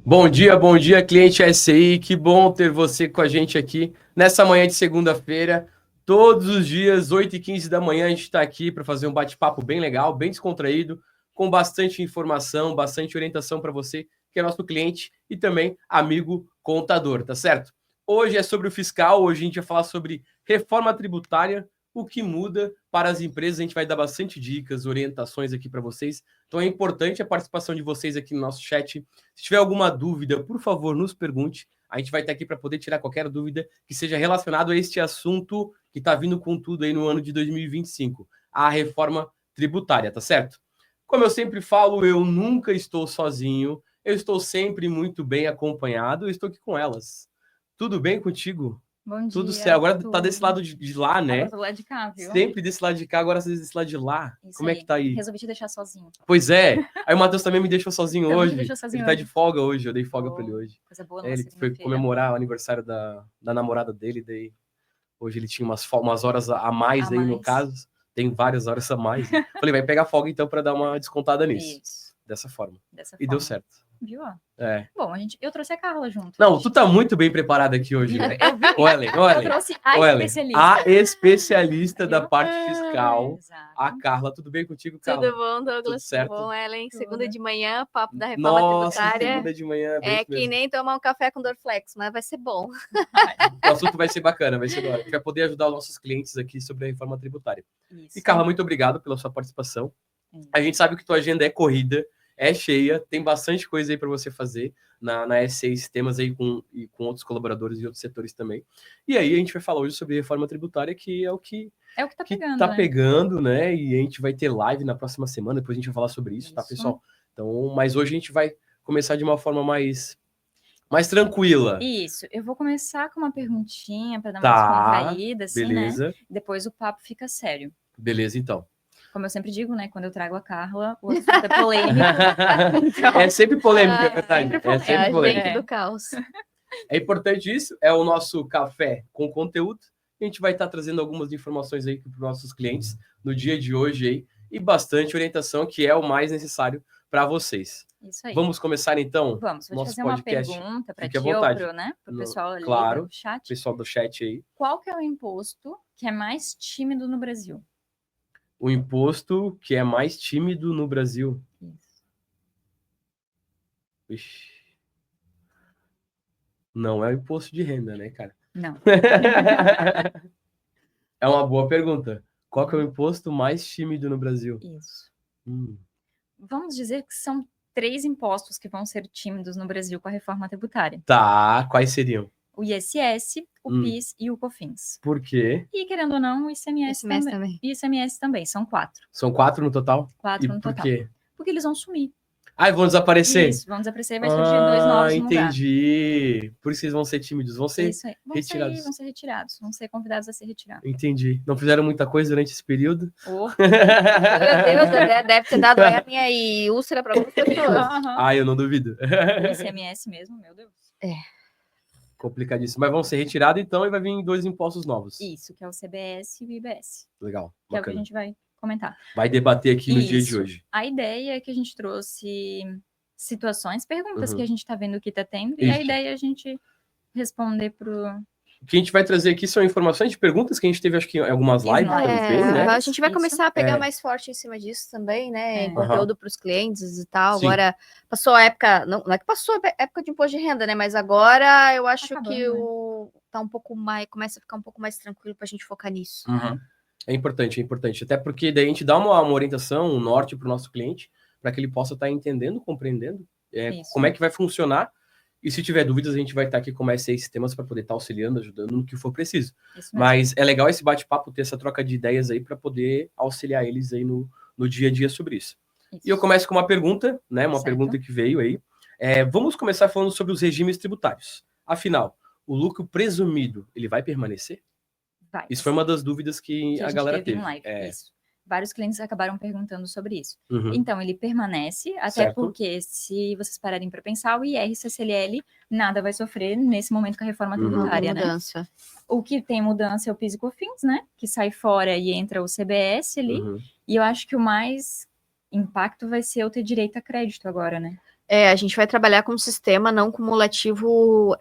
Bom dia, cliente SCI. Que bom ter você com a gente aqui nessa manhã de segunda-feira. Todos os dias, 8h15 da manhã, a gente está aqui para fazer um bate-papo bem legal, bem descontraído, com bastante informação, bastante orientação para você, que é nosso cliente e também amigo contador, tá certo? Hoje é sobre o fiscal, hoje a gente vai falar sobre reforma tributária, o que muda para as empresas. A gente vai dar bastante dicas, orientações aqui para vocês. Então é importante a participação de vocês aqui no nosso chat. Se tiver alguma dúvida, por favor, nos pergunte. A gente vai estar aqui para poder tirar qualquer dúvida que seja relacionado a este assunto que está vindo com tudo aí no ano de 2025, a reforma tributária, tá certo? Como eu sempre falo, eu nunca estou sozinho, eu estou sempre muito bem acompanhado, eu estou aqui com elas. Tudo bem contigo? Bom dia. Tudo certo. Agora tá desse lado de lá, né? Agora do lado de cá, viu? Sempre desse lado de cá, agora você desse lado de lá. Isso Como é que tá aí? Resolvi te deixar sozinho. Pois é. Aí o Matheus também me deixou sozinho Também hoje. me deixou sozinho Ele tá hoje. de folga hoje, eu dei folga pra ele hoje. Coisa boa, Ele foi comemorar o aniversário da namorada dele, daí hoje ele tinha umas horas a mais aí, no caso. Tem várias horas a mais. Né? Falei, vai pegar folga então pra dar uma descontada nisso. Isso. Dessa forma. Dessa Deu certo. Viu? É. Bom, eu trouxe a Carla junto. Não, tu tá muito bem preparada aqui hoje, né? Ô, Ellen. Eu trouxe a especialista. A especialista da parte fiscal, Exato. a Carla. Tudo bem contigo, Carla? Tudo bom, Douglas? Tudo certo? Tudo bom, Ellen? Segunda de manhã, papo da reforma tributária. Segunda de manhã. É que nem tomar um café com Dorflex, mas vai ser bom. O assunto vai ser bacana, vai ser bom. A gente vai poder ajudar os nossos clientes aqui sobre a reforma tributária. Isso. E, Carla, muito obrigado pela sua participação. A gente sabe que tua agenda é corrida, é cheia, tem bastante coisa aí para você fazer na SCI Sistemas aí com outros colaboradores e outros setores também. E aí a gente vai falar hoje sobre reforma tributária, que é o que tá pegando, tá pegando, né? E a gente vai ter live na próxima semana, depois a gente vai falar sobre isso, tá, pessoal? Então, mas hoje a gente vai começar de uma forma mais tranquila. Isso, eu vou começar com uma perguntinha para dar uma descontraída, assim, beleza. né? Depois o papo fica sério. Beleza, então. Como eu sempre digo, né? Quando eu trago a Carla, o assunto é polêmico. Então, é sempre polêmico, é verdade. É sempre polêmico do caos. É importante isso, é o nosso café com conteúdo. A gente vai estar trazendo algumas informações aí para os nossos clientes no dia de hoje aí, e bastante orientação, que é o mais necessário para vocês. Isso aí. Vamos começar então? Vamos, vou nosso fazer podcast. Uma pergunta para ti à vontade. ou pro pessoal ali do chat. Pessoal do chat aí. Qual que é o imposto que é mais tímido no Brasil? O imposto que é mais tímido no Brasil? Isso. Ixi. Não é o imposto de renda, né, cara? Não. É uma boa pergunta. Qual que é o imposto mais tímido no Brasil? Isso. Vamos dizer que são 3 impostos que vão ser tímidos no Brasil com a reforma tributária. Tá, quais seriam? O ISS, o PIS e o COFINS. Por quê? E, querendo ou não, o ICMS também. E ICMS também, são 4. São 4 no total? 4 no total. Por quê? Porque eles vão sumir. Ah, vão desaparecer? Isso, vão desaparecer e vai surgir 2 novos no lugar. Entendi. Por isso eles vão ser tímidos, vão ser retirados. Vão ser retirados, vão ser convidados a ser retirados. Entendi. Não fizeram muita coisa durante esse período? Meu Deus, deve ter dado hérnia e úlcera para algumas pessoas. Ah, eu não duvido. O ICMS mesmo, meu Deus. Complicadíssimo. Mas vão ser retirados então e vai vir 2 impostos novos. Isso, que é o CBS e o IBS. Legal, que é o que a gente vai comentar. Vai debater aqui no dia de hoje. A ideia é que a gente trouxe situações, perguntas que a gente está vendo que está tendo, e a ideia é a gente responder pro... O que a gente vai trazer aqui são informações de perguntas que a gente teve, acho que em algumas lives também, né? A gente vai começar a pegar mais forte em cima disso também, né? Conteúdo para os clientes e tal. Sim. Agora, passou a época, não é que passou a época de imposto de renda, né? Mas agora eu acho que tá um pouco mais, começa a ficar um pouco mais tranquilo para a gente focar nisso. É importante. Até porque daí a gente dá uma orientação, um norte para o nosso cliente, para que ele possa estar entendendo, compreendendo como é que vai funcionar. E se tiver dúvidas, a gente vai estar aqui com mais 6 sistemas para poder estar auxiliando, ajudando no que for preciso. Mas é legal esse bate-papo, ter essa troca de ideias aí para poder auxiliar eles aí no dia a dia sobre isso. E eu começo com uma pergunta, né? Uma pergunta que veio aí. Vamos começar falando sobre os regimes tributários. Afinal, o lucro presumido, ele vai permanecer? Vai. Isso foi uma das dúvidas que a galera teve. Isso. Vários clientes acabaram perguntando sobre isso. Então, ele permanece, até porque, se vocês pararem para pensar, o IR e CCLL nada vai sofrer nesse momento com a reforma tributária, né? O que tem mudança é o PIS e COFINS, né? Que sai fora e entra o CBS ali. E eu acho que o mais impacto vai ser eu ter direito a crédito agora, né? A gente vai trabalhar com um sistema não cumulativo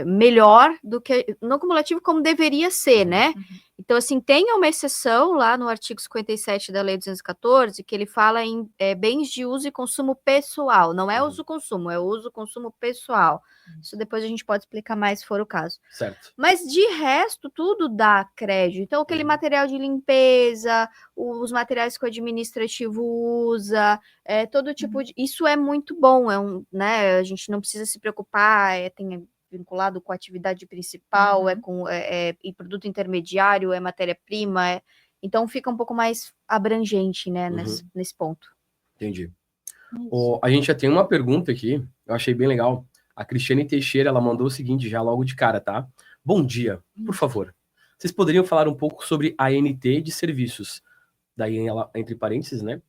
melhor do que... Não cumulativo como deveria ser, né? Então, assim, tem uma exceção lá no artigo 57 da Lei 214, que ele fala em bens de uso e consumo pessoal. Não é uso-consumo, é uso-consumo pessoal. Isso depois a gente pode explicar mais se for o caso. Certo. Mas, de resto, tudo dá crédito. Então, aquele material de limpeza, os materiais que o administrativo usa, todo tipo de... Isso é muito bom, né? A gente não precisa se preocupar, tem vinculado com a atividade principal, e produto intermediário, é matéria-prima, então fica um pouco mais abrangente, né, nesse ponto. Entendi. A gente já tem uma pergunta aqui, eu achei bem legal. A Cristiane Teixeira, ela mandou o seguinte já logo de cara, tá? Bom dia, por favor. Vocês poderiam falar um pouco sobre a ANT de serviços? Daí, ela, entre parênteses, né?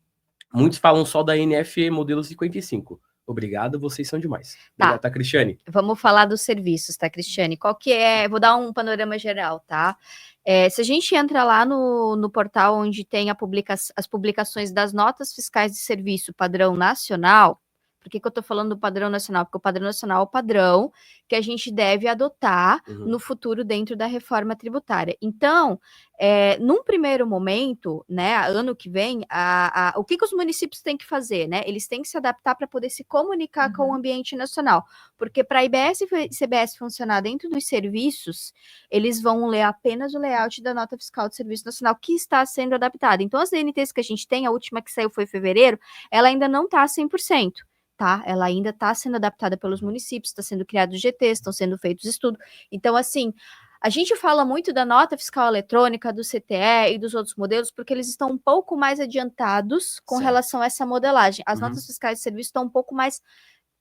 Muitos falam só da NFE modelo 55. Obrigado, vocês são demais. Obrigado, tá, Cristiane? Vamos falar dos serviços, tá, Cristiane? Qual que é? Vou dar um panorama geral, tá? Se a gente entra lá no portal onde tem as publicações das notas fiscais de serviço padrão nacional, por que eu estou falando do padrão nacional? Porque o padrão nacional é o padrão que a gente deve adotar no futuro dentro da reforma tributária. Então, num primeiro momento, né, ano que vem, o que os municípios têm que fazer, né? Eles têm que se adaptar para poder se comunicar com o ambiente nacional, porque para a IBS e CBS funcionar dentro dos serviços, eles vão ler apenas o layout da nota fiscal do Serviço Nacional que está sendo adaptada. Então, as DNTs que a gente tem, a última que saiu foi em fevereiro, ela ainda não está 100%. Tá? Ela ainda está sendo adaptada pelos municípios, está sendo criados GTs, estão sendo feitos estudos. Então, assim, a gente fala muito da nota fiscal eletrônica, do CTE e dos outros modelos, porque eles estão um pouco mais adiantados com relação a essa modelagem. As notas fiscais de serviço estão um pouco mais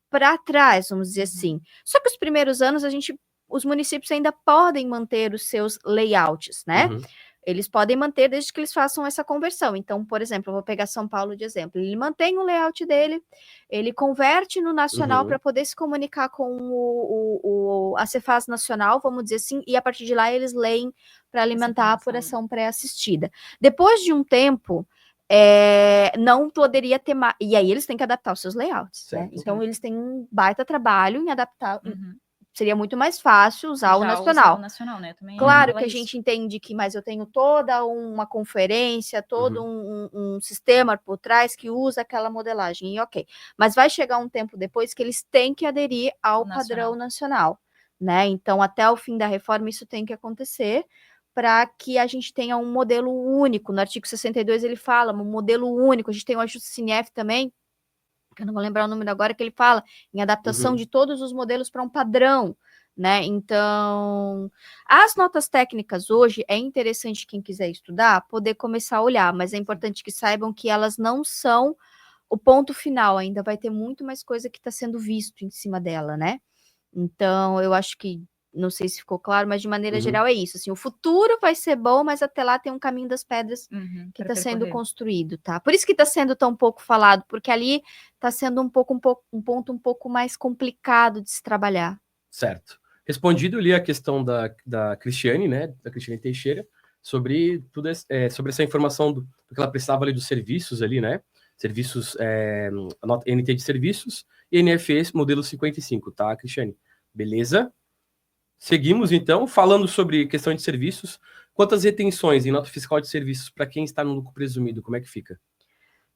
para trás, vamos dizer assim. Só que os primeiros anos, os municípios ainda podem manter os seus layouts, né? Eles podem manter desde que eles façam essa conversão. Então, por exemplo, eu vou pegar São Paulo de exemplo. Ele mantém o layout dele, ele converte no nacional para poder se comunicar com a Cefaz nacional, vamos dizer assim, e a partir de lá eles leem para alimentar a apuração pré-assistida. Depois de um tempo, não poderia ter mais... E aí eles têm que adaptar os seus layouts, né? Então, eles têm um baita trabalho em adaptar... Seria muito mais fácil usar o nacional. Né? Claro que a gente entende que, mas eu tenho toda uma conferência, todo um sistema por trás que usa aquela modelagem, e ok. Mas vai chegar um tempo depois que eles têm que aderir ao padrão nacional, né? Então, até o fim da reforma, isso tem que acontecer para que a gente tenha um modelo único. No artigo 62, ele fala um modelo único. A gente tem o ajuste CINEF também, que eu não vou lembrar o número agora, que ele fala em adaptação de todos os modelos para um padrão, né? Então, as notas técnicas hoje, é interessante quem quiser estudar, poder começar a olhar, mas é importante que saibam que elas não são o ponto final, ainda vai ter muito mais coisa que está sendo visto em cima dela, né? Então, eu acho que, não sei se ficou claro, mas de maneira geral é isso, assim, o futuro vai ser bom, mas até lá tem um caminho das pedras que está sendo construído, tá? Por isso que está sendo tão pouco falado, porque ali está sendo um ponto um pouco mais complicado de se trabalhar. Certo. Respondido ali a questão da Cristiane, né, da Cristiane Teixeira, sobre tudo sobre essa informação do que ela precisava ali dos serviços ali, né? Serviços, a nota NT de serviços e NFE modelo 55, tá, Cristiane? Beleza? Seguimos, então, falando sobre questão de serviços. Quantas retenções em nota fiscal de serviços para quem está no lucro presumido? Como é que fica?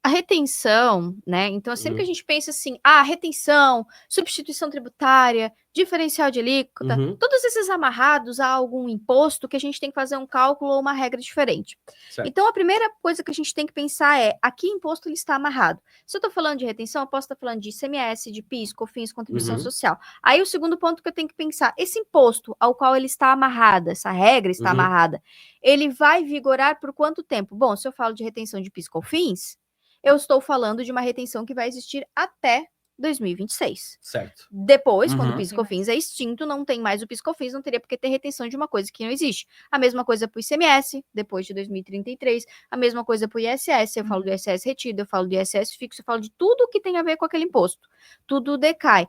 A retenção, né? Então, sempre que a gente pensa assim, retenção, substituição tributária, diferencial de alíquota, todos esses amarrados a algum imposto que a gente tem que fazer um cálculo ou uma regra diferente. Certo. Então, a primeira coisa que a gente tem que pensar é a que imposto ele está amarrado. Se eu estou falando de retenção, eu posso estar falando de ICMS, de PIS, COFINS, contribuição social. Aí, o segundo ponto que eu tenho que pensar, esse imposto ao qual ele está amarrado, essa regra está amarrada, ele vai vigorar por quanto tempo? Bom, se eu falo de retenção de PIS, COFINS, eu estou falando de uma retenção que vai existir até 2026. Certo. Depois, quando o PIS/COFINS é extinto, não tem mais o PIS/COFINS, não teria porque ter retenção de uma coisa que não existe. A mesma coisa para o ICMS, depois de 2033, a mesma coisa para o ISS, eu falo do ISS retido, eu falo do ISS fixo, eu falo de tudo que tem a ver com aquele imposto. Tudo decai.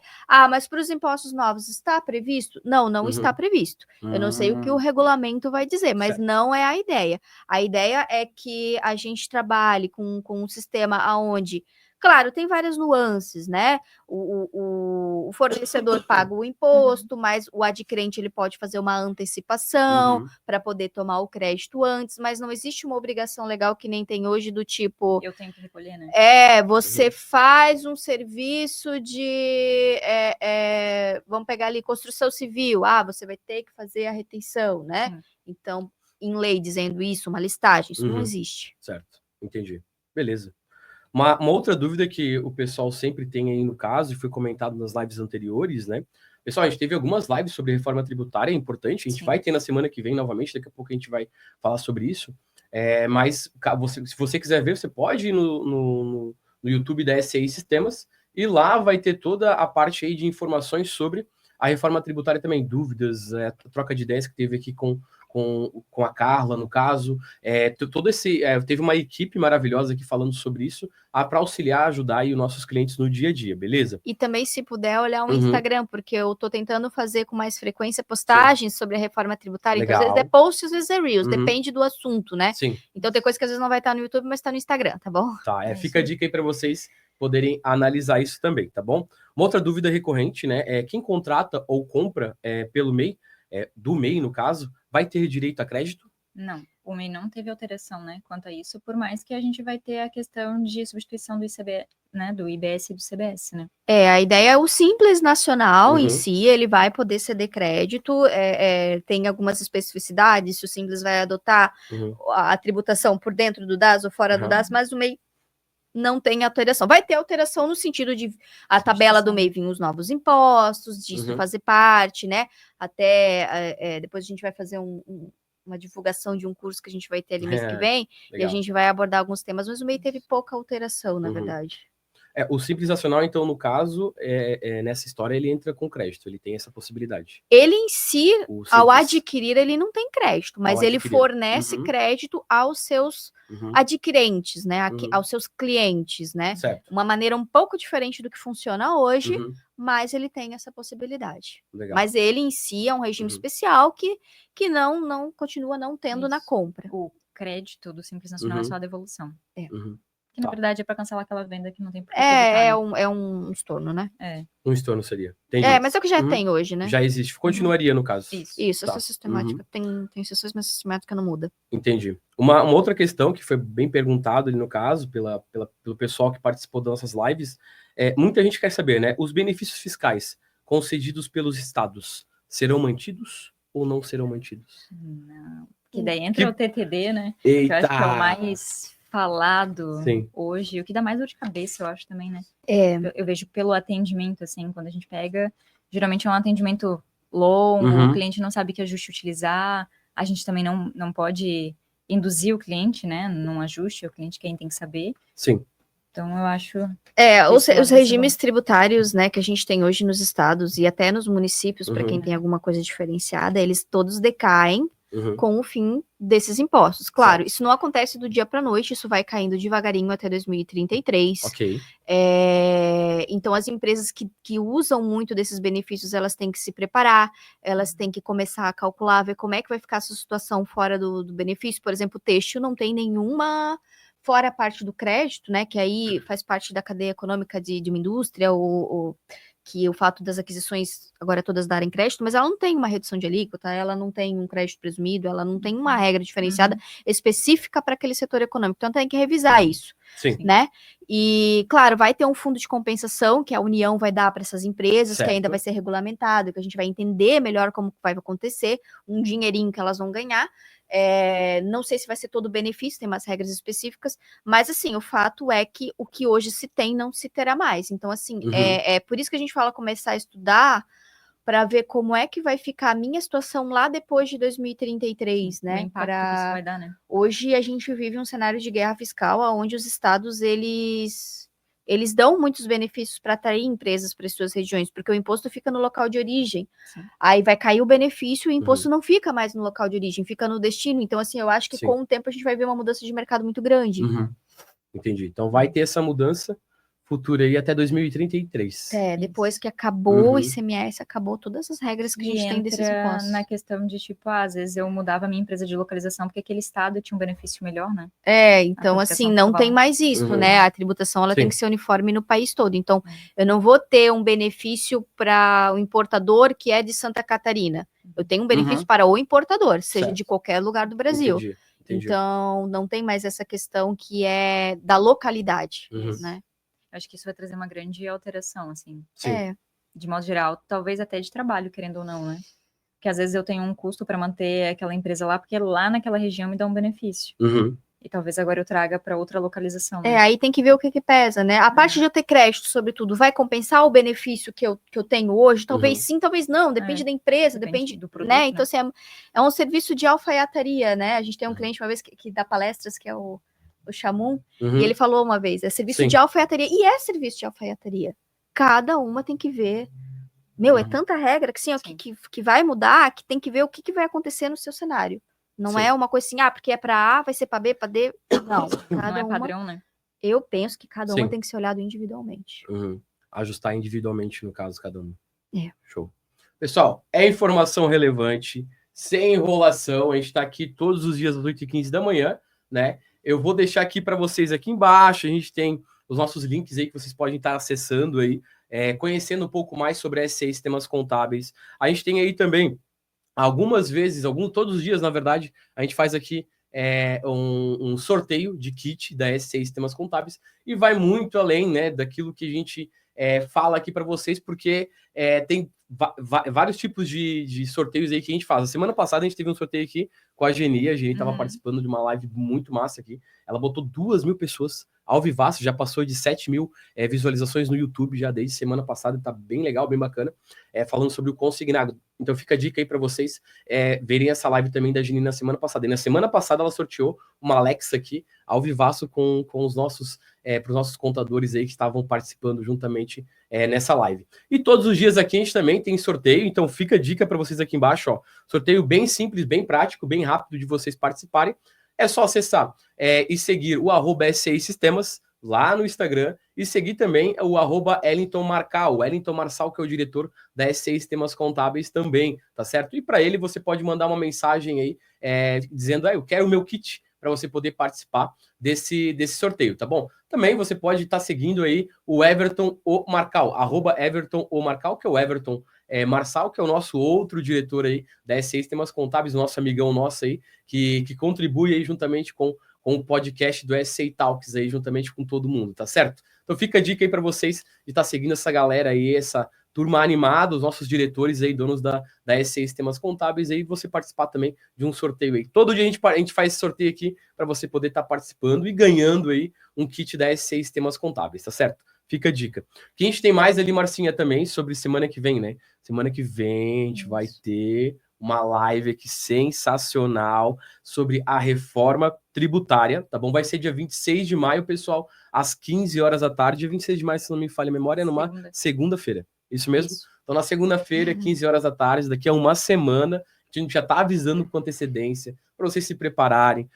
Mas para os impostos novos está previsto? Não está previsto. Eu não sei o que o regulamento vai dizer, mas não é a ideia. A ideia é que a gente trabalhe com um sistema onde Claro, tem várias nuances, né? O fornecedor paga o imposto, mas o adquirente ele pode fazer uma antecipação para poder tomar o crédito antes, mas não existe uma obrigação legal que nem tem hoje do tipo... Eu tenho que recolher, né? Você faz um serviço de... vamos pegar ali, construção civil. Você vai ter que fazer a retenção, né? Sim. Então, em lei dizendo isso, uma listagem, isso não existe. Certo, entendi. Beleza. Uma outra dúvida que o pessoal sempre tem aí no caso, e foi comentado nas lives anteriores, né? Pessoal, a gente teve algumas lives sobre reforma tributária, é importante, a gente vai ter na semana que vem novamente, daqui a pouco a gente vai falar sobre isso. Mas se você quiser ver, você pode ir no YouTube da SCI Sistemas, e lá vai ter toda a parte aí de informações sobre a reforma tributária também, dúvidas, troca de ideias que teve aqui com a Carla, no caso, teve uma equipe maravilhosa aqui falando sobre isso, para auxiliar, ajudar aí os nossos clientes no dia a dia, beleza? E também, se puder, olhar o Instagram, porque eu tô tentando fazer com mais frequência postagens sobre a reforma tributária. Legal. Então, às vezes é post, às vezes é Reels, depende do assunto, né? Sim. Então tem coisa que às vezes não vai estar no YouTube, mas está no Instagram, tá bom? Tá, fica a dica aí para vocês poderem analisar isso também, tá bom? Uma outra dúvida recorrente, né, quem contrata ou compra pelo MEI, do MEI no caso, vai ter direito a crédito? Não, o MEI não teve alteração, né, quanto a isso, por mais que a gente vai ter a questão de substituição do ICB, né, do IBS e do CBS, né? A ideia é o Simples Nacional em si, ele vai poder ceder crédito, tem algumas especificidades, se o Simples vai adotar a tributação por dentro do DAS ou fora do DAS, mas o MEI não tem alteração. Vai ter alteração no sentido de a tabela do MEI vir os novos impostos, disso fazer parte, né? Até depois a gente vai fazer uma divulgação de um curso que a gente vai ter ali mês que vem, legal. E a gente vai abordar alguns temas, mas o MEI teve pouca alteração, na verdade. O Simples Nacional, então, no caso, nessa história, ele entra com crédito, ele tem essa possibilidade. Ele em si, ao adquirir, ele não tem crédito, mas ele fornece crédito aos seus adquirentes, né? Aos seus clientes, né? Certo. Uma maneira um pouco diferente do que funciona hoje, mas ele tem essa possibilidade. Legal. Mas ele em si é um regime especial que não continua não tendo na compra. O crédito do Simples Nacional é só a devolução. Que na verdade é para cancelar aquela venda que não tem por que é um estorno, né? Um estorno seria. Entendi. Mas é o que já tem hoje, né? Já existe. Continuaria, no caso. Isso, essa sistemática. Tem exceções, mas a sistemática não muda. Entendi. Uma outra questão que foi bem perguntada ali no caso, pelo pessoal que participou das nossas lives, muita gente quer saber, né? Os benefícios fiscais concedidos pelos estados serão mantidos ou não serão mantidos? Não. Que daí entra o TTD, né? Eita! Que eu acho que é o mais falado hoje, o que dá mais dor de cabeça, eu acho também, né? Eu vejo pelo atendimento, assim, quando a gente pega, geralmente é um atendimento longo, o cliente não sabe que ajuste utilizar, a gente também não pode induzir o cliente, né, num ajuste, o cliente quem tem que saber. Sim. Então, eu acho... os regimes tributários, né, que a gente tem hoje nos estados e até nos municípios, para quem tem alguma coisa diferenciada, eles todos decaem com o fim desses impostos. Claro, isso não acontece do dia para a noite, isso vai caindo devagarinho até 2033. Ok. Então, as empresas que usam muito desses benefícios, elas têm que se preparar, elas têm que começar a calcular, ver como é que vai ficar essa situação fora do benefício. Por exemplo, o têxtil não tem nenhuma... Fora a parte do crédito, né, que aí faz parte da cadeia econômica de uma indústria, que o fato das aquisições agora todas darem crédito, mas ela não tem uma redução de alíquota, ela não tem um crédito presumido, ela não tem uma regra diferenciada específica para aquele setor econômico. Então tem que revisar isso, né? E, claro, vai ter um fundo de compensação que a União vai dar para essas empresas, que ainda vai ser regulamentado, que a gente vai entender melhor como vai acontecer, um dinheirinho que elas vão ganhar. Não sei se vai ser todo benefício, tem umas regras específicas, mas assim, o fato é que o que hoje se tem não se terá mais. Então, assim, é por isso que a gente fala começar a estudar para ver como é que vai ficar a minha situação lá depois de 2033, né? O impacto que isso vai dar, né? Hoje a gente vive um cenário de guerra fiscal onde os estados, eles dão muitos benefícios para atrair empresas para as suas regiões, porque o imposto fica no local de origem. Aí vai cair o benefício e o imposto não fica mais no local de origem, fica no destino. Então, assim, eu acho que com o tempo a gente vai ver uma mudança de mercado muito grande. Entendi. Então vai ter essa mudança futura aí até 2033. Depois que acabou o ICMS, acabou todas as regras que a gente tem desses impostos. Na questão de, tipo, às vezes eu mudava a minha empresa de localização porque aquele estado tinha um benefício melhor, né? Então assim, não tem mais isso, né? A tributação, ela tem que ser uniforme no país todo. Então, eu não vou ter um benefício para o importador que é de Santa Catarina. Eu tenho um benefício para o importador, seja de qualquer lugar do Brasil. Entendi. Então, não tem mais essa questão que é da localidade, né? Acho que isso vai trazer uma grande alteração, assim. Sim. De modo geral, talvez até de trabalho, querendo ou não, né? Porque às vezes eu tenho um custo para manter aquela empresa lá, porque lá naquela região me dá um benefício. E talvez agora eu traga para outra localização. Né? Aí tem que ver o que pesa, né? A parte de eu ter crédito, sobretudo, vai compensar o benefício que eu tenho hoje? Talvez sim, talvez não. Depende da empresa, depende do produto, né? Então, assim, é um serviço de alfaiataria, né? A gente tem um cliente uma vez que dá palestras, que é o Chamun, e ele falou uma vez, é serviço de alfaiataria, e é serviço de alfaiataria. Cada uma tem que ver. É tanta regra que, assim, que vai mudar, que tem que ver o que vai acontecer no seu cenário. Não é uma coisa assim, porque é para A, vai ser para B, para D. Não, não é padrão, né? Eu penso que cada uma tem que ser olhado individualmente. Ajustar individualmente, no caso, cada uma. Show. Pessoal, é informação relevante, sem enrolação. A gente está aqui todos os dias às 8h15 da manhã, né? Eu vou deixar aqui para vocês aqui embaixo. A gente tem os nossos links aí que vocês podem estar acessando aí, conhecendo um pouco mais sobre S6 Sistemas Contábeis. A gente tem aí também, algumas vezes, todos os dias, na verdade, a gente faz aqui um sorteio de kit da S6 Sistemas Contábeis e vai muito além, né, daquilo que a gente fala aqui para vocês, porque tem vários tipos de sorteios aí que a gente faz. A semana passada a gente teve um sorteio aqui com a Geni estava participando de uma live muito massa aqui. Ela botou 2.000 pessoas ao vivaço, já passou de 7.000 visualizações no YouTube já desde semana passada, tá bem legal, bem bacana, falando sobre o consignado. Então fica a dica aí para vocês verem essa live também da Geni na semana passada. E na semana passada ela sorteou uma Alexa aqui, ao vivaço com os nossos, pros nossos contadores aí que estavam participando juntamente nessa live. E todos os dias aqui a gente também tem sorteio, então fica a dica para vocês aqui embaixo, ó. Sorteio bem simples, bem prático, bem rápido de vocês participarem. É só acessar e seguir o @S6 Sistemas lá no Instagram e seguir também o @Ellington Marçal, o Ellington Marçal, que é o diretor da S6 Sistemas Contábeis também, tá certo? E para ele você pode mandar uma mensagem aí dizendo, eu quero o meu kit, para você poder participar desse sorteio, tá bom? Também você pode estar seguindo aí o Everton O Marçal, @Everton O Marçal, que é o Everton Marçal, que é o nosso outro diretor aí da S6 Sistemas Contábeis, nosso amigão nosso aí, que contribui aí juntamente com o podcast do S6 Talks aí, juntamente com todo mundo, tá certo? Então fica a dica aí para vocês de estar seguindo essa galera aí, essa turma animada, os nossos diretores aí, donos da S6 Sistemas Contábeis, aí você participar também de um sorteio aí. Todo dia a gente faz esse sorteio aqui para você poder estar participando e ganhando aí um kit da S6 Sistemas Contábeis, tá certo? Fica a dica. Que a gente tem mais ali, Marcinha, também, sobre semana que vem, né? Semana que vem a gente vai ter uma live aqui sensacional sobre a reforma tributária, tá bom? Vai ser dia 26 de maio, pessoal, às 15 horas da tarde. Dia 26 de maio, se não me falha a memória, é numa segunda-feira. Isso mesmo? Isso. Então, na segunda-feira, 15 horas da tarde, daqui a uma semana, a gente já está avisando com antecedência para vocês se prepararem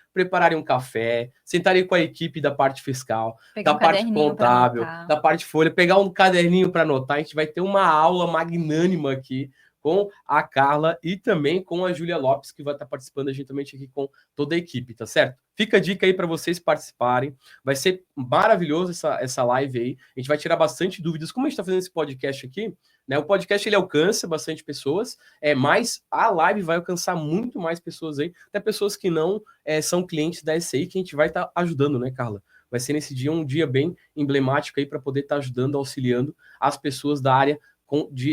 um café, sentarem com a equipe da parte fiscal, da parte contábil, da parte folha, pegar um caderninho para anotar. A gente vai ter uma aula magnânima aqui com a Carla e também com a Júlia Lopes, que vai estar participando juntamente aqui com toda a equipe, tá certo? Fica a dica aí para vocês participarem. Vai ser maravilhoso essa live aí. A gente vai tirar bastante dúvidas. Como a gente está fazendo esse podcast aqui, né? O podcast ele alcança bastante pessoas, mas a live vai alcançar muito mais pessoas aí, até pessoas que não são clientes da SCI, que a gente vai estar ajudando, né, Carla? Vai ser nesse dia um dia bem emblemático aí para poder estar ajudando, auxiliando as pessoas da área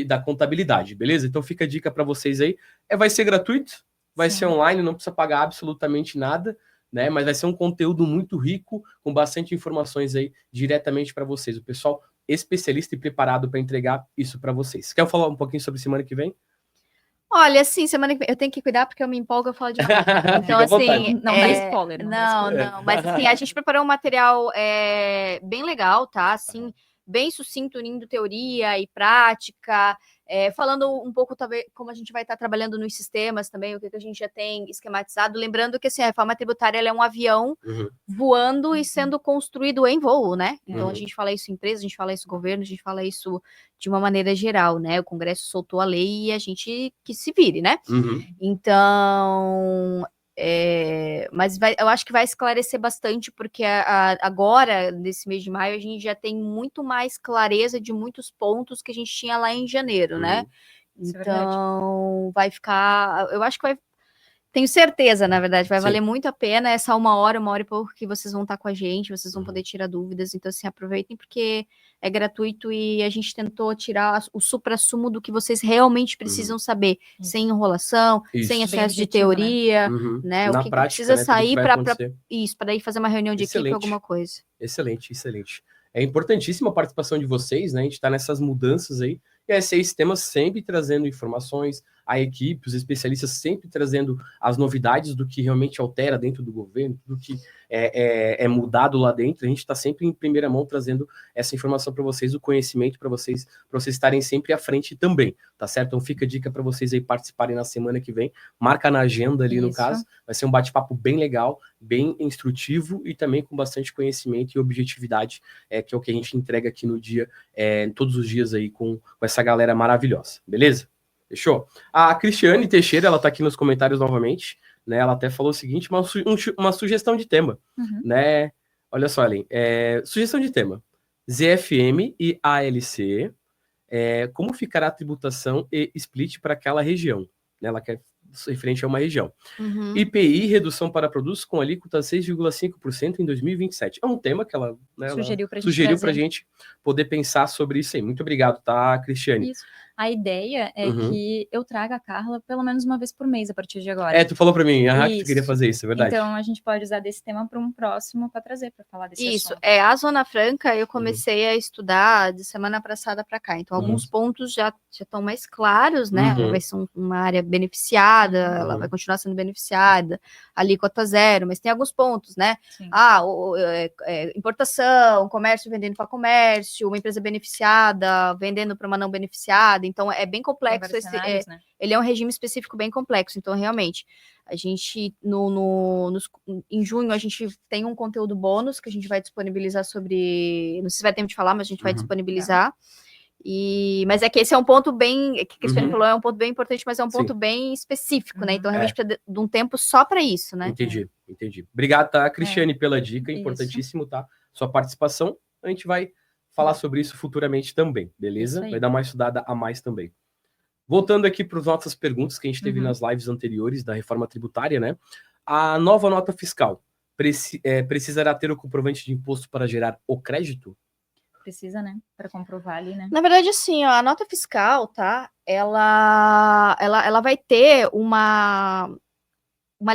da contabilidade, beleza? Então fica a dica para vocês aí. Vai ser gratuito, vai ser online, não precisa pagar absolutamente nada, né? Mas vai ser um conteúdo muito rico, com bastante informações aí diretamente para vocês. O pessoal especialista e preparado para entregar isso para vocês. Quer falar um pouquinho sobre semana que vem? Olha, assim, semana que vem eu tenho que cuidar porque eu me empolgo a falar de então, assim, não dá spoiler. Não, mas assim, a gente preparou um material bem legal, tá? Assim, bem sucinto, unindo teoria e prática. Falando um pouco, talvez, como a gente vai estar trabalhando nos sistemas também, o que a gente já tem esquematizado, lembrando que assim, a reforma tributária ela é um avião voando e sendo construído em voo, né? Então a gente fala isso em empresa, a gente fala isso no governo, a gente fala isso de uma maneira geral, né? O Congresso soltou a lei e a gente que se vire, né? Então... mas eu acho que vai esclarecer bastante, porque agora, nesse mês de maio, a gente já tem muito mais clareza de muitos pontos que a gente tinha lá em janeiro, né? Então, vai ficar... Eu acho que vai... Tenho certeza, na verdade, vai valer muito a pena essa uma hora e pouco que vocês vão estar com a gente, vocês vão poder tirar dúvidas, então, assim, aproveitem, porque é gratuito e a gente tentou tirar o suprassumo do que vocês realmente precisam saber, sem enrolação, sem excesso de teoria, né? Na o que prática, precisa né, sair para isso, para daí fazer uma reunião de equipe, alguma coisa. Excelente. É importantíssima a participação de vocês, né? A gente está nessas mudanças aí, e a S6 Sistemas sempre trazendo informações, a equipe, os especialistas sempre trazendo as novidades do que realmente altera dentro do governo, do que é mudado lá dentro. A gente está sempre em primeira mão trazendo essa informação para vocês, o conhecimento para vocês estarem sempre à frente também, tá certo? Então fica a dica para vocês aí participarem na semana que vem, marca na agenda ali no caso, vai ser um bate-papo bem legal, bem instrutivo e também com bastante conhecimento e objetividade, que é o que a gente entrega aqui no dia, todos os dias aí com essa galera maravilhosa, beleza? Fechou? A Cristiane Teixeira, ela tá aqui nos comentários novamente, né? Ela até falou o seguinte, uma sugestão de tema, né? Olha só, Ellen, sugestão de tema. ZFM e ALC, como ficará a tributação e split para aquela região? Né? Ela quer referente a uma região. IPI, redução para produtos com alíquota 6,5% em 2027. É um tema que ela, né, sugeriu para a gente poder pensar sobre isso aí. Muito obrigado, tá, Cristiane? Isso. A ideia é que eu traga a Carla pelo menos uma vez por mês a partir de agora. Tu falou para mim, que tu queria fazer isso, é verdade. Então, a gente pode usar desse tema para um próximo para trazer, para falar desse assunto. A Zona Franca eu comecei a estudar de semana passada para cá. Então, alguns pontos já estão mais claros, né? Vai ser uma área beneficiada, ela vai continuar sendo beneficiada, alíquota zero, mas tem alguns pontos, né? Importação, comércio vendendo para comércio, uma empresa beneficiada vendendo para uma não beneficiada. Então, é bem complexo. Né? Ele é um regime específico bem complexo. Então, realmente, a gente, em junho, a gente tem um conteúdo bônus que a gente vai disponibilizar sobre... Não sei se vai ter tempo de falar, mas a gente vai disponibilizar. Mas é que esse é um ponto bem... que a Cristiane falou, é um ponto bem importante, mas é um ponto bem específico, né? Então, realmente, precisa de um tempo só para isso, né? Entendi. Obrigado, tá, Cristiane, pela dica. Importantíssimo, tá? Sua participação. A gente vai falar sobre isso futuramente também, beleza? Vai dar uma estudada a mais também. Voltando aqui para as nossas perguntas que a gente teve nas lives anteriores da reforma tributária, né? A nova nota fiscal precisará ter o comprovante de imposto para gerar o crédito? Precisa, né? Para comprovar ali, né? Na verdade, assim, a nota fiscal, tá? Ela vai ter uma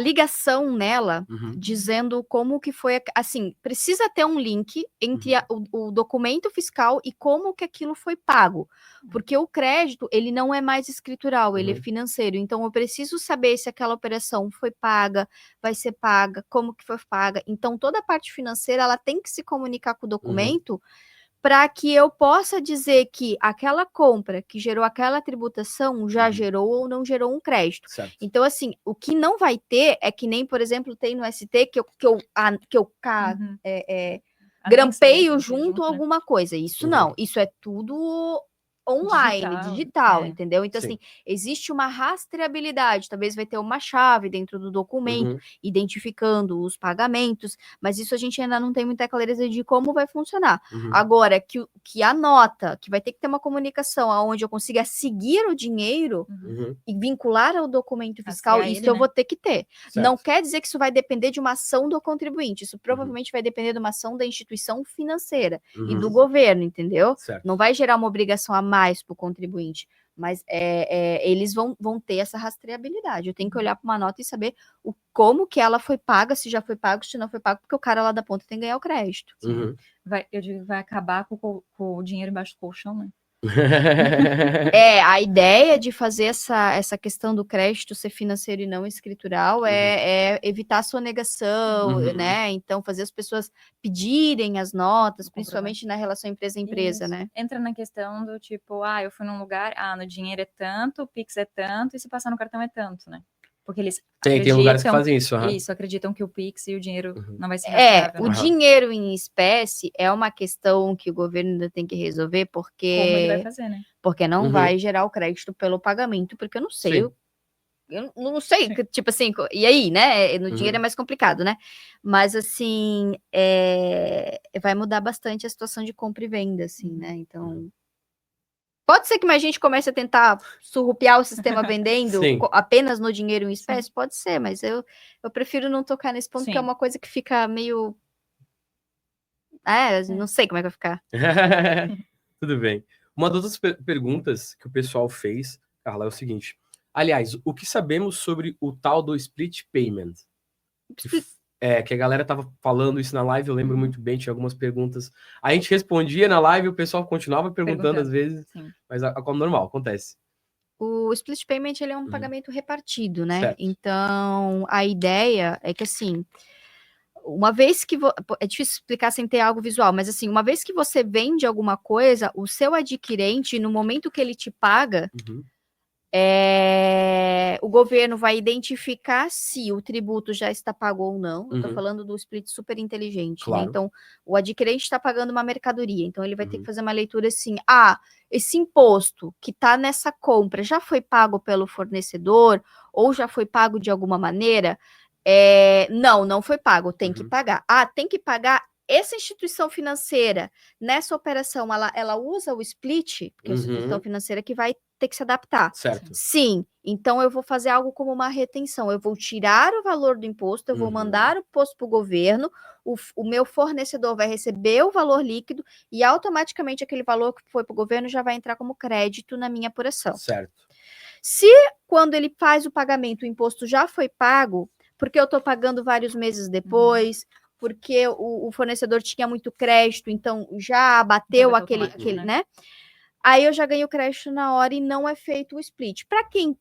ligação nela, dizendo como que foi, assim, precisa ter um link entre o documento fiscal e como que aquilo foi pago, porque o crédito, ele não é mais escritural, ele é financeiro, então eu preciso saber se aquela operação foi paga, vai ser paga, como que foi paga, então toda a parte financeira, ela tem que se comunicar com o documento, para que eu possa dizer que aquela compra que gerou aquela tributação já gerou ou não gerou um crédito. Certo. Então, assim, o que não vai ter é que nem, por exemplo, tem no ST que eu grampeio junto alguma coisa. Isso não, isso é tudo online, digital, entendeu? Então, assim, existe uma rastreabilidade, talvez vai ter uma chave dentro do documento, identificando os pagamentos, mas isso a gente ainda não tem muita clareza de como vai funcionar. Agora, que a nota, que vai ter que ter uma comunicação onde eu consiga seguir o dinheiro e vincular ao documento fiscal, isso eu vou ter que ter. Certo. Não quer dizer que isso vai depender de uma ação do contribuinte, isso provavelmente vai depender de uma ação da instituição financeira e do governo, entendeu? Certo. Não vai gerar uma obrigação a mais para o contribuinte, mas eles vão ter essa rastreabilidade. Eu tenho que olhar para uma nota e saber como que ela foi paga, se já foi pago, se não foi pago, porque o cara lá da ponta tem que ganhar o crédito. Eu digo, vai acabar com o dinheiro embaixo do colchão, né? A ideia de fazer essa questão do crédito ser financeiro e não escritural é evitar a sonegação, né? Então, fazer as pessoas pedirem as notas, principalmente na relação empresa-empresa, né? Entra na questão do tipo, eu fui num lugar, no dinheiro é tanto, o Pix é tanto, e se passar no cartão é tanto, né? Porque eles tem lugares que fazem isso. Isso, acreditam que o Pix e o dinheiro não vai ser rastreável. O dinheiro em espécie é uma questão que o governo ainda tem que resolver, porque... Como ele vai fazer, né? Porque não vai gerar o crédito pelo pagamento, porque eu não sei... Eu não sei, tipo assim, e aí, né? No dinheiro é mais complicado, né? Mas, assim, vai mudar bastante a situação de compra e venda, assim, né? Então... Pode ser que mais gente comece a tentar surrupiar o sistema vendendo apenas no dinheiro em espécie? Pode ser, mas eu prefiro não tocar nesse ponto, porque é uma coisa que fica meio... não sei como é que vai ficar. Tudo bem. Uma das outras perguntas que o pessoal fez, Carla, é o seguinte. Aliás, o que sabemos sobre o tal do split payment? Que a galera tava falando isso na live, eu lembro muito bem, tinha algumas perguntas. A gente respondia na live, o pessoal continuava perguntando às vezes, mas como normal, acontece. O split payment, ele é um pagamento repartido, né? Certo. Então, a ideia é que, assim, uma vez que... É difícil explicar sem ter algo visual, mas, assim, uma vez que você vende alguma coisa, o seu adquirente, no momento que ele te paga... o governo vai identificar se o tributo já está pago ou não. Eu estou falando do split super inteligente, claro, né? Então, o adquirente está pagando uma mercadoria, então ele vai ter que fazer uma leitura assim, esse imposto que está nessa compra já foi pago pelo fornecedor ou já foi pago de alguma maneira? Não foi pago, tem que pagar. Tem que pagar. Essa instituição financeira, nessa operação, ela usa o split, porque é a instituição financeira que vai ter que se adaptar. Certo. Sim, então eu vou fazer algo como uma retenção. Eu vou tirar o valor do imposto, eu vou mandar o imposto para o governo, o meu fornecedor vai receber o valor líquido e automaticamente aquele valor que foi para o governo já vai entrar como crédito na minha apuração. Certo. Se quando ele faz o pagamento, o imposto já foi pago, porque eu estou pagando vários meses depois... porque o fornecedor tinha muito crédito, então já bateu aquele, né? Aí eu já ganho crédito na hora e não é feito o split. Para quem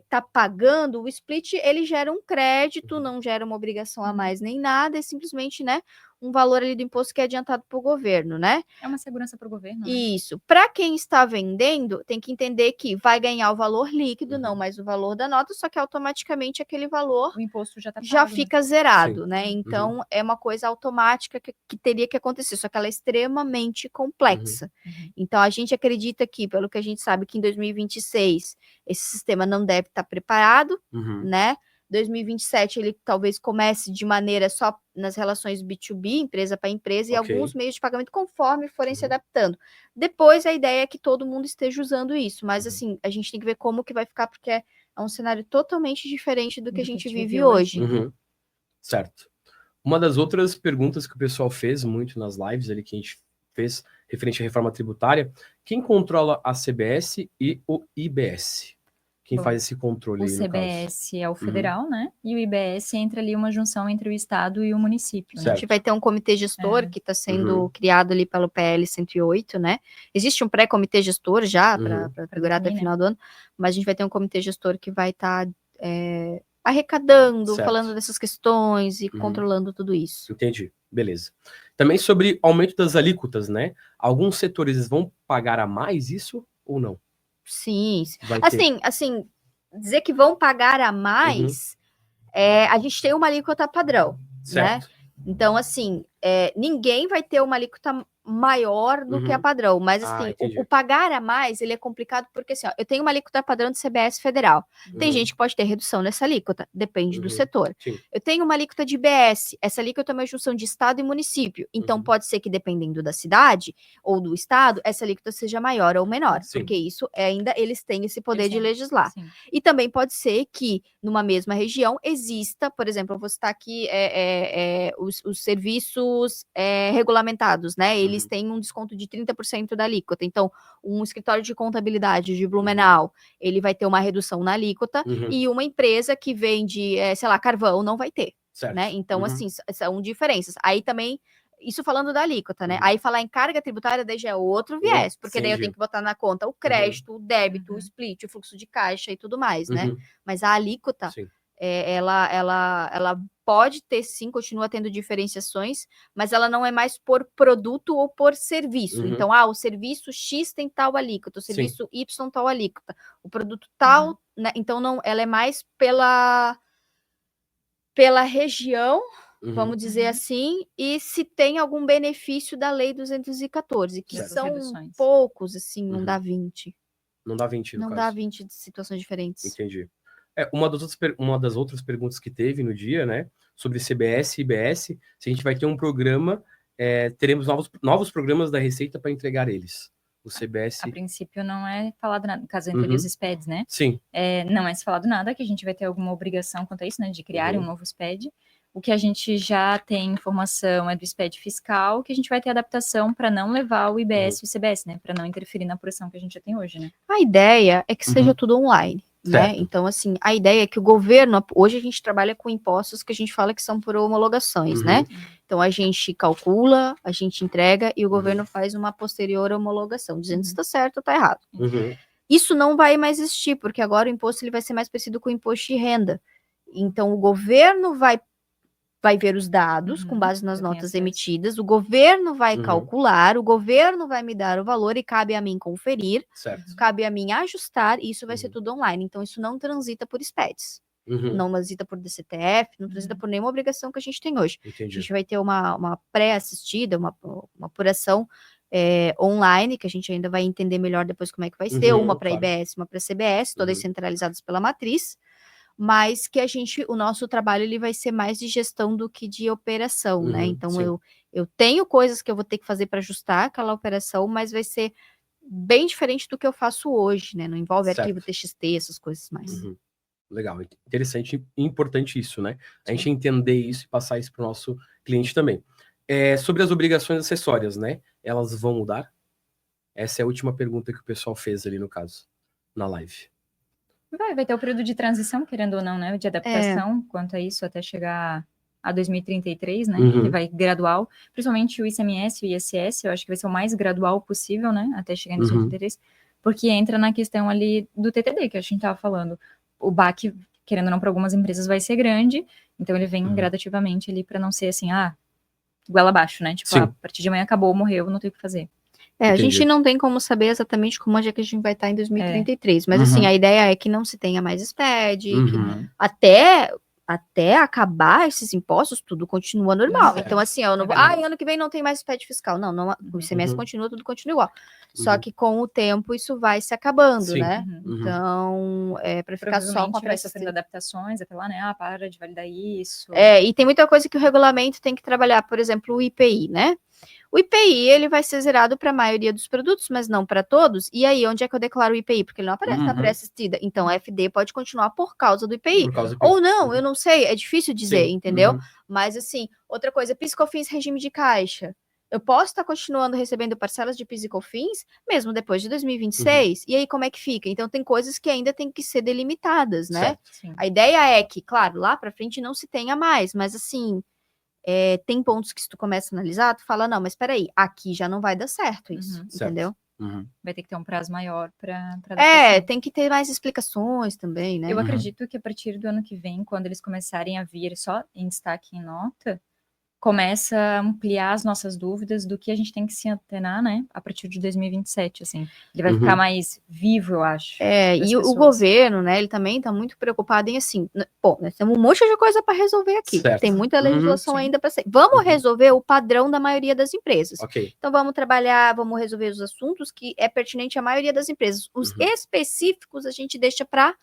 está pagando, o split, ele gera um crédito, não gera uma obrigação a mais nem nada, é simplesmente, né, um valor ali do imposto que é adiantado para o governo, né? É uma segurança para o governo, né? Isso. Para quem está vendendo, tem que entender que vai ganhar o valor líquido, não mais o valor da nota, só que automaticamente aquele valor o imposto já, fica zerado, né? Então, é uma coisa automática que teria que acontecer, só que ela é extremamente complexa. Então, a gente acredita que, pelo que a gente sabe, que em 2026 esse sistema não deve estar preparado, né? 2027 ele talvez comece de maneira só nas relações B2B, empresa para empresa, e alguns meios de pagamento conforme forem se adaptando. Depois a ideia é que todo mundo esteja usando isso, mas assim, a gente tem que ver como que vai ficar, porque é um cenário totalmente diferente do que a gente vive hoje. Certo. Uma das outras perguntas que o pessoal fez muito nas lives ali que a gente fez referente à reforma tributária, quem controla a CBS e o IBS? Quem faz esse controle? O CBS é o federal, né? E o IBS entra ali uma junção entre o estado e o município. Né? A gente vai ter um comitê gestor que está sendo criado ali pelo PL 108, né? Existe um pré-comitê gestor já para durar até o final do ano, mas a gente vai ter um comitê gestor que vai estar arrecadando, falando dessas questões e controlando tudo isso. Entendi, beleza. Também sobre aumento das alíquotas, né? Alguns setores vão pagar a mais isso ou não? Sim, assim, dizer que vão pagar a mais, a gente tem uma alíquota padrão, certo, né? Então, assim, ninguém vai ter uma alíquota maior do que a padrão, mas assim, o pagar a mais, ele é complicado porque assim, eu tenho uma alíquota padrão de CBS federal, tem gente que pode ter redução nessa alíquota, depende do setor. Eu tenho uma alíquota de IBS, essa alíquota é uma junção de estado e município, então pode ser que dependendo da cidade ou do estado, essa alíquota seja maior ou menor, porque isso ainda eles têm esse poder de legislar. E também pode ser que numa mesma região exista, por exemplo, eu vou citar aqui os serviços regulamentados, né? Eles têm um desconto de 30% da alíquota. Então, um escritório de contabilidade de Blumenau, ele vai ter uma redução na alíquota e uma empresa que vende, sei lá, carvão não vai ter, né? Então, assim, são diferenças. Aí também Isso falando da alíquota, né? Aí falar em carga tributária daí já é outro viés, porque daí eu tenho que botar na conta o crédito, o débito, o split, o fluxo de caixa e tudo mais, né? Mas a alíquota, ela pode ter sim, continua tendo diferenciações, mas ela não é mais por produto ou por serviço. Então, o serviço X tem tal alíquota, o serviço Y tal alíquota, o produto tal, né? Então, não, ela é mais pela região, vamos dizer assim, e se tem algum benefício da Lei 214, que são poucos, assim, não dá 20. Não dá 20, no não caso. dá 20 de situações diferentes. Entendi. Uma das outras perguntas que teve no dia, né, sobre CBS e IBS, se a gente vai ter um programa, teremos novos programas da Receita para entregar eles. O CBS... A princípio não é falado nada, no caso entre os SPEDs, né? Sim. Não é se falado nada, que a gente vai ter alguma obrigação quanto a isso, né, de criar um novo SPED. O que a gente já tem informação é do SPED fiscal, que a gente vai ter adaptação para não levar o IBS e o CBS, né? Para não interferir na apuração que a gente já tem hoje, né? A ideia é que seja tudo online, né? Então, assim, a ideia é que o governo... Hoje a gente trabalha com impostos que a gente fala que são por homologações, né? Então, a gente calcula, a gente entrega e o governo faz uma posterior homologação, dizendo se está certo ou está errado. Isso não vai mais existir, porque agora o imposto ele vai ser mais parecido com o imposto de renda. Então, o governo vai ver os dados com base nas notas emitidas, o governo vai calcular, o governo vai me dar o valor e cabe a mim conferir, cabe a mim ajustar, e isso vai ser tudo online. Então, isso não transita por SPEDs, não transita por DCTF, não transita por nenhuma obrigação que a gente tem hoje. Entendi. A gente vai ter uma pré-assistida, uma apuração online, que a gente ainda vai entender melhor depois como é que vai ser, uma para IBS, uma para CBS, todas centralizadas pela matriz, mas que o nosso trabalho ele vai ser mais de gestão do que de operação, né? Então, eu tenho coisas que eu vou ter que fazer para ajustar aquela operação, mas vai ser bem diferente do que eu faço hoje, né? Não envolve arquivo TXT, essas coisas mais. Legal, interessante e importante isso, né? A gente entender isso e passar isso para o nosso cliente também. Sobre as obrigações acessórias, né? Elas vão mudar? Essa é a última pergunta que o pessoal fez ali, no caso, na live. Vai ter o período de transição, querendo ou não, né? De adaptação quanto a isso, até chegar a 2033, né? Ele vai gradual. Principalmente o ICMS e o ISS, eu acho que vai ser o mais gradual possível, né? Até chegar em 2033. Porque entra na questão ali do TTD, que a gente estava falando. O baque, querendo ou não, para algumas empresas vai ser grande. Então, ele vem gradativamente ali para não ser assim, goela abaixo, né? Tipo, a partir de amanhã acabou, morreu, não tem o que fazer. A gente não tem como saber exatamente como é que a gente vai estar em 2033, mas assim, a ideia é que não se tenha mais SPED, até acabar esses impostos, tudo continua normal. Então, assim, eu não vou, ano que vem não tem mais SPED fiscal. Não, o ICMS continua, tudo continua igual. Só que com o tempo isso vai se acabando, né? Então, para ficar só com a vai sofrendo adaptações até lá, né? Para de validar isso. E tem muita coisa que o regulamento tem que trabalhar, por exemplo, o IPI, né? O IPI, ele vai ser zerado para a maioria dos produtos, mas não para todos. E aí, onde é que eu declaro o IPI? Porque ele não aparece na pré-assistida. Então, a FD pode continuar por causa do IPI. Ou não, eu não sei, é difícil dizer, entendeu? Mas, assim, outra coisa, PIS/COFINS, regime de caixa. Eu posso estar continuando recebendo parcelas de PIS e COFINS, mesmo depois de 2026. E aí, como é que fica? Então, tem coisas que ainda tem que ser delimitadas, né? A ideia é que, claro, lá para frente não se tenha mais, mas, assim... tem pontos que se tu começa a analisar, tu fala, não, mas peraí, aqui já não vai dar certo isso, entendeu? Vai ter que ter um prazo maior para tem que ter mais explicações também, né? Eu acredito que a partir do ano que vem, quando eles começarem a vir só em destaque em nota, começa a ampliar as nossas dúvidas do que a gente tem que se antenar, né? A partir de 2027, assim. Ele vai ficar mais vivo, eu acho. E o governo, né, ele também está muito preocupado em, assim, nós temos um monte de coisa para resolver aqui. Tem muita legislação ainda para ser. Vamos resolver o padrão da maioria das empresas. Então, vamos trabalhar, vamos resolver os assuntos que é pertinente à maioria das empresas. Os específicos a gente deixa para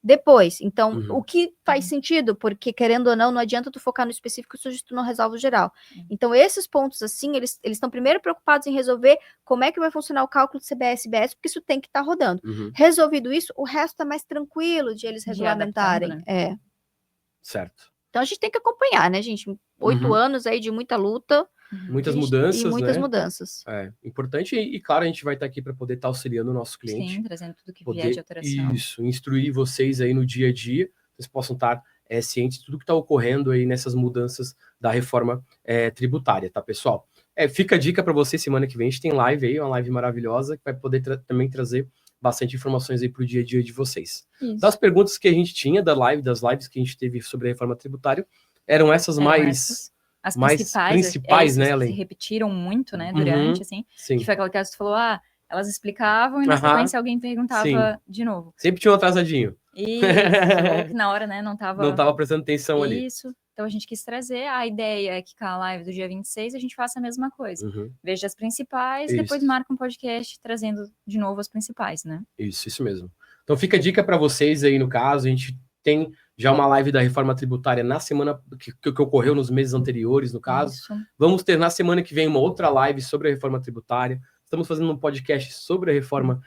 depois. Então, o que faz sentido? Porque, querendo ou não adianta tu focar no específico se tu não resolve o geral. Então, esses pontos, assim, eles estão primeiro preocupados em resolver como é que vai funcionar o cálculo de CBS e IBS, porque isso tem que estar rodando. Resolvido isso, o resto é mais tranquilo de eles regulamentarem. Né? Certo. Então, a gente tem que acompanhar, né, gente? 8 anos aí de muita luta. Muitas mudanças, e muitas mudanças. Importante, e claro, a gente vai estar aqui para poder estar auxiliando o nosso cliente. Sim, trazendo tudo que vier de alteração. Isso, instruir vocês aí no dia a dia, vocês possam estar cientes de tudo que está ocorrendo aí nessas mudanças da reforma tributária, tá, pessoal? Fica a dica para você, semana que vem a gente tem live aí, uma live maravilhosa, que vai poder também trazer bastante informações aí para o dia a dia de vocês. Isso. Das perguntas que a gente tinha das lives que a gente teve sobre a reforma tributária, eram essas as mais principais, né, Ellen? Se repetiram muito, né, durante, assim, sim. Que foi aquela que você falou, elas explicavam e na sequência alguém perguntava de novo. Sempre tinha um atrasadinho. Isso, ou que na hora, né, não tava prestando atenção ali. Isso. Então a gente quis trazer, a ideia é que com a live do dia 26 a gente faça a mesma coisa. Veja as principais e depois marca um podcast trazendo de novo as principais, né? Isso mesmo. Então fica a dica para vocês aí no caso, a gente tem já uma live da reforma tributária na semana que ocorreu nos meses anteriores, no caso. Isso. Vamos ter na semana que vem uma outra live sobre a reforma tributária. Estamos fazendo um podcast sobre a reforma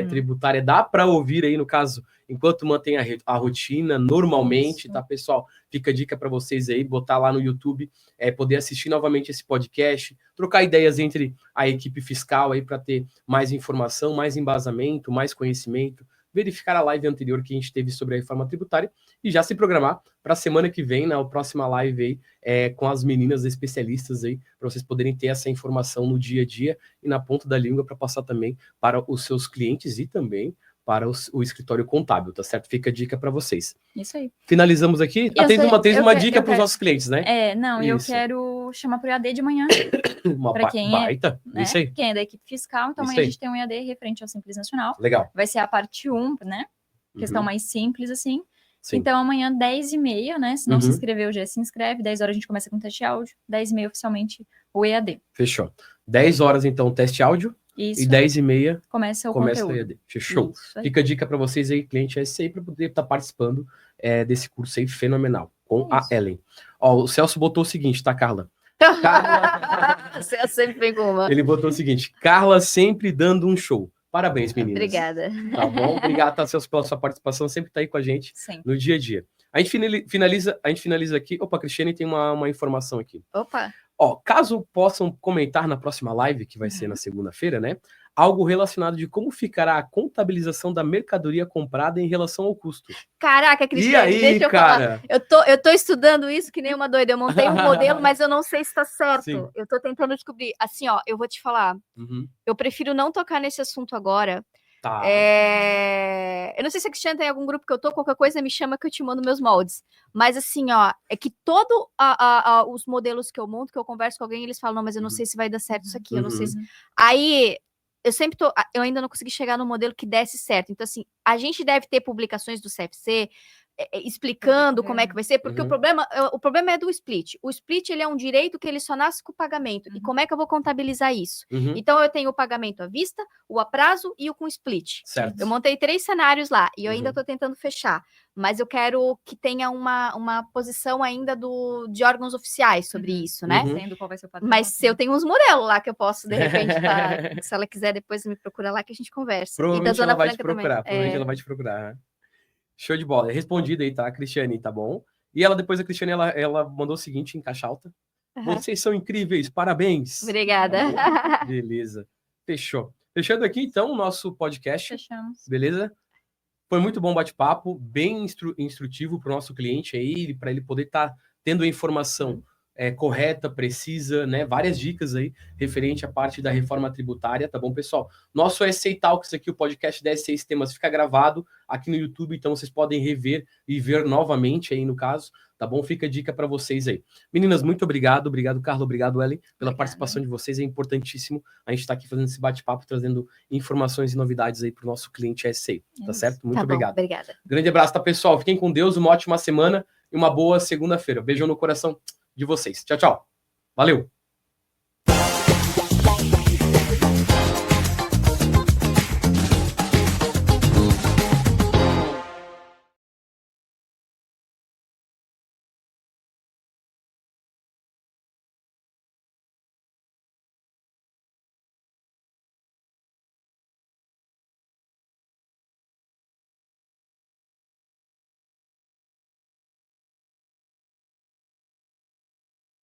tributária. Dá para ouvir aí, no caso, enquanto mantém a rotina normalmente, tá, pessoal? Fica a dica para vocês aí, botar lá no YouTube, poder assistir novamente esse podcast, trocar ideias entre a equipe fiscal aí para ter mais informação, mais embasamento, mais conhecimento, verificar a live anterior que a gente teve sobre a reforma tributária e já se programar para a semana que vem, na próxima live aí, com as meninas especialistas aí, para vocês poderem ter essa informação no dia a dia e na ponta da língua para passar também para os seus clientes e também para o escritório contábil, tá certo? Fica a dica para vocês. Isso aí. Finalizamos aqui. Tens uma dica para os nossos clientes, né? Eu quero chamar para o EAD de manhã. Para quem baita, né? Isso aí. Quem é da equipe fiscal, então amanhã a gente tem um EAD referente ao Simples Nacional. Legal. Vai ser a parte 1, né? Questão mais simples, assim. Sim. Então, amanhã, 10h30, né? Se não se inscreveu, já se inscreve. 10 horas a gente começa com o teste áudio. 10h30, oficialmente, o EAD. Fechou. 10 horas, então, teste áudio. Isso. E 10h30 começa o conteúdo. EAD. Fechou. Fica a dica para vocês aí, cliente SCI, para poder estar participando desse curso aí fenomenal, com a Ellen. Ó, o Celso botou o seguinte, tá, Carla? Você sempre vem com uma. Ele botou o seguinte, Carla sempre dando um show. Parabéns, meninas. Obrigada. Tá bom? Obrigado, tá, Celso, pela sua participação. Sempre tá aí com a gente no dia a dia. A gente finaliza aqui. Opa, Cristiane tem uma informação aqui. Opa. Ó, caso possam comentar na próxima live, que vai ser na segunda-feira, né? Algo relacionado de como ficará a contabilização da mercadoria comprada em relação ao custo. Caraca, Cristiane, deixa eu falar. Eu tô estudando isso que nem uma doida. Eu montei um modelo, mas eu não sei se tá certo. Sim. Eu tô tentando descobrir. Assim, ó, eu vou te falar. Eu prefiro não tocar nesse assunto agora. Tá. Eu não sei se a Cristiane tem algum grupo que eu tô, qualquer coisa me chama que eu te mando meus moldes. Mas assim, ó, é que todos os modelos que eu monto, que eu converso com alguém, eles falam, não, mas eu não sei se vai dar certo isso aqui, eu não sei se... Aí, eu ainda não consegui chegar no modelo que desse certo. Então, assim, a gente deve ter publicações do CFC explicando como é que vai ser, porque o problema é do split. O split, ele é um direito que ele só nasce com o pagamento. E como é que eu vou contabilizar isso? Então, eu tenho o pagamento à vista, o a prazo e o com split. Certo. Eu montei 3 cenários lá e eu ainda estou tentando fechar. Mas eu quero que tenha uma posição ainda de órgãos oficiais sobre isso, né? Qual vai ser o Mas eu tenho uns modelos lá que eu posso, de repente, se ela quiser, depois me procura lá que a gente conversa. Provavelmente ela vai te procurar. Provavelmente ela vai te procurar. Show de bola. Respondido aí, tá, Cristiane, tá bom? E depois a Cristiane, ela mandou o seguinte em caixa alta. Vocês são incríveis, parabéns. Obrigada. Tá, beleza. Fechou. Fechando aqui, então, o nosso podcast. Fechamos. Beleza? Foi muito bom bate-papo, bem instrutivo para o nosso cliente aí, para ele poder estar tendo a informação correta, precisa, né? Várias dicas aí referente à parte da reforma tributária, tá bom, pessoal? Nosso SCI Talks aqui, o podcast da SCI Sistemas, fica gravado aqui no YouTube, então vocês podem rever e ver novamente aí no caso, tá bom? Fica a dica para vocês aí. Meninas, muito obrigado. Obrigado, Carla. Obrigado, Ellen, pela participação de vocês. É importantíssimo a gente estar aqui fazendo esse bate-papo, trazendo informações e novidades aí para o nosso cliente SCI, tá certo? Muito obrigado. Obrigada. Grande abraço, tá, pessoal? Fiquem com Deus, uma ótima semana e uma boa segunda-feira. Beijão no coração de vocês. Tchau, tchau. Valeu!